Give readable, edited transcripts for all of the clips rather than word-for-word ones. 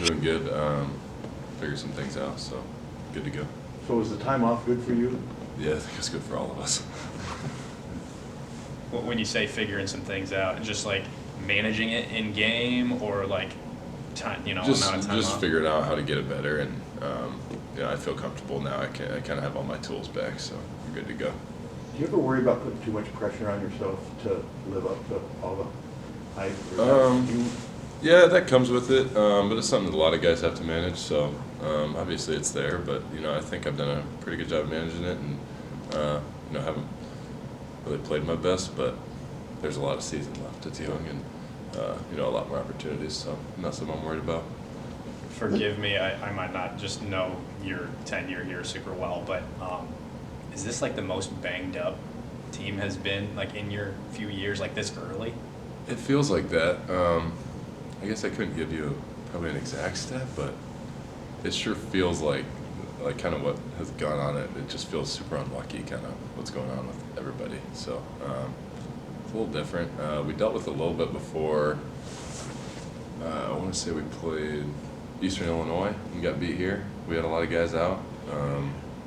doing good. Figured some things out, so good to go. So was the time off good for you? Yeah, I think it's good for all of us. When you say figuring some things out, just like managing it in game, or like time, amount of time just off? figuring out how to get it better, and I feel comfortable now. I kind of have all my tools back, so we're good to go. Do you ever worry about putting too much pressure on yourself to live up to all the hype? Yeah, that comes with it, but it's something that a lot of guys have to manage. So obviously it's there, but I think I've done a pretty good job managing it, and haven't really played my best, but there's a lot of season left. It's young, and a lot more opportunities. So not something I'm worried about. Forgive me, I might not just know your tenure here super well, but is this like the most banged up team has been like in your few years, like this early? It feels like that. I guess I couldn't give you probably an exact stat, but it sure feels like kind of what has gone on. It just feels super unlucky, kind of what's going on with everybody. So it's a little different. We dealt with it a little bit before. I want to say we played Eastern Illinois and got beat here. We had a lot of guys out.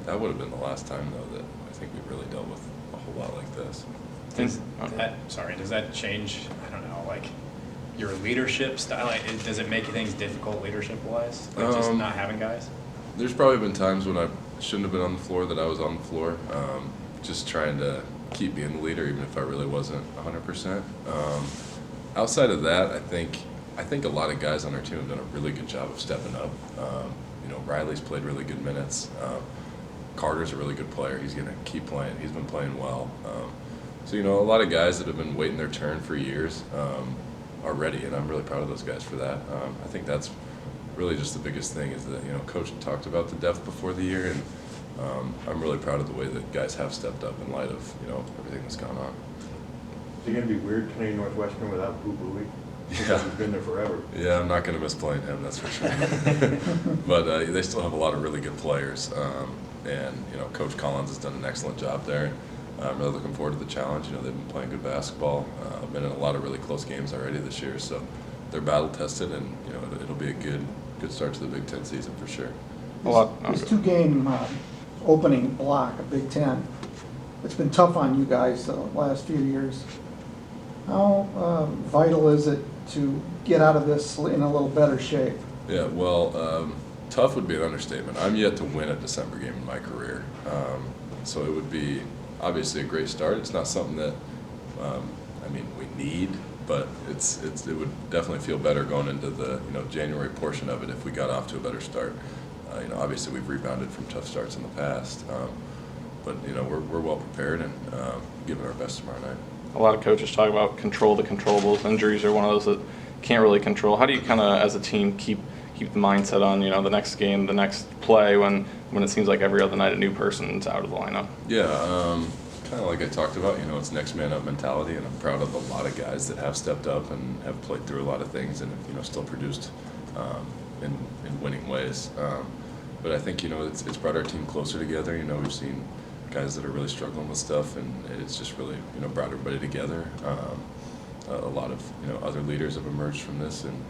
That would have been the last time, though, that I think we really dealt with a whole lot like this. Does that change, I don't know, like your leadership style? Like, does it make things difficult leadership-wise, like just not having guys? There's probably been times when I shouldn't have been on the floor that I was on the floor, just trying to keep being the leader, even if I really wasn't 100%. Outside of that, I think a lot of guys on our team have done a really good job of stepping up. Riley's played really good minutes. Carter's a really good player. He's going to keep playing. He's been playing well. So a lot of guys that have been waiting their turn for years are ready, and I'm really proud of those guys for that. I think that's really just the biggest thing is that Coach talked about the depth before the year, and I'm really proud of the way that guys have stepped up in light of everything that's gone on. Is it going to be weird playing Northwestern without Boo Booey? Yeah, He's been there forever. Yeah, I'm not going to miss playing him, that's for sure. But they still have a lot of really good players, and Coach Collins has done an excellent job there. I'm really looking forward to the challenge. They've been playing good basketball. Been in a lot of really close games already this year, so they're battle tested, and it'll be a good start to the Big Ten season for sure. This two-game opening block of Big Ten, it's been tough on you guys the last few years. How vital is it to get out of this in a little better shape? Yeah, well, tough would be an understatement. I'm yet to win a December game in my career, so it would be obviously a great start. It's not something that we need, but it would definitely feel better going into the January portion of it if we got off to a better start. Obviously we've rebounded from tough starts in the past, but we're well prepared and giving our best tomorrow night. A lot of coaches talk about control the controllables. Injuries are one of those that can't really control. How do you kind of, as a team, keep the mindset on the next game, the next play when it seems like every other night a new person's out of the lineup? Yeah, kind of like I talked about, it's next man up mentality, and I'm proud of a lot of guys that have stepped up and have played through a lot of things and still produced in winning ways. But I think it's brought our team closer together. We've seen guys that are really struggling with stuff, and it's just really brought everybody together. A lot of other leaders have emerged from this, and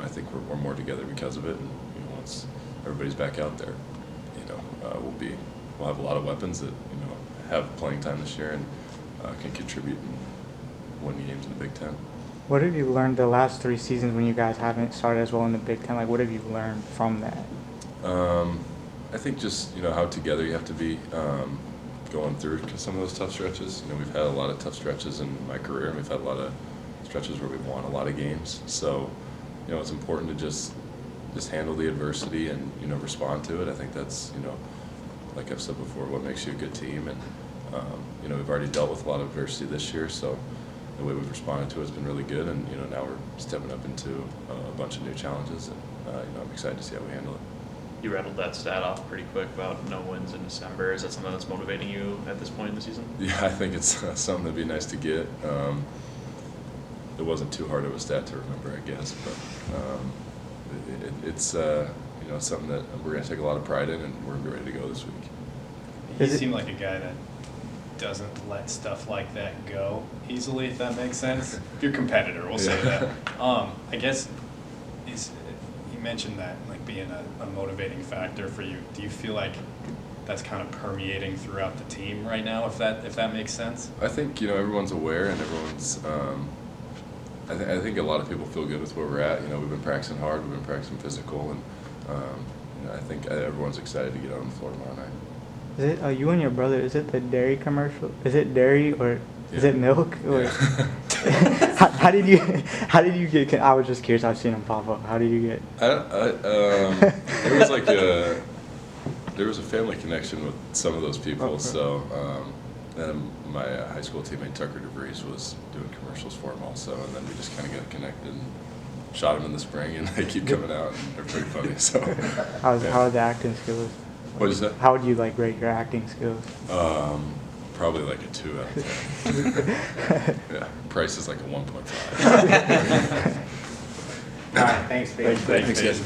I think we're more together because of it. And once everybody's back out there, we'll have a lot of weapons that have playing time this year and can contribute and win games in the Big Ten. What have you learned the last 3 seasons when you guys haven't started as well in the Big Ten? Like, what have you learned from that? I think just how together you have to be going through some of those tough stretches. We've had a lot of tough stretches in my career, and we've had a lot of stretches where we've won a lot of games. So it's important to just handle the adversity and respond to it. I think that's like I've said before, what makes you a good team. And we've already dealt with a lot of adversity this year, so the way we've responded to it has been really good. And now we're stepping up into a bunch of new challenges, and I'm excited to see how we handle it. You rattled that stat off pretty quick about no wins in December. Is that something that's motivating you at this point in the season? Yeah, I think it's something that'd be nice to get. It wasn't too hard of a stat to remember, I guess, but it's something that we're going to take a lot of pride in, and we're going to be ready to go this week. You seem like a guy that doesn't let stuff like that go easily, if that makes sense. If you're a competitor, we'll say that. I guess mentioned that, like being a motivating factor for you. Do you feel like that's kind of permeating throughout the team right now, if that makes sense? I think, everyone's aware and everyone's, I think a lot of people feel good with where we're at. We've been practicing hard, we've been practicing physical, and, I think everyone's excited to get on the floor tomorrow night. Is it you and your brother? Is it the dairy commercial? Is it dairy or is Yeah. it milk? Or Yeah. how did you get? I was just curious. I've seen them pop up. How did you get? There was like there was a family connection with some of those people. Okay. So then my high school teammate Tucker DeVries was doing commercials for him also, and then we just kind of got connected and shot them in the spring, and they keep coming out, and they're pretty funny. So How yeah. are the acting skills? What'd you say? How would you like rate your acting skills? Probably like a 2 out of 10. Yeah, Price is like a 1.5. All right, thanks, Payton. Thanks, guys.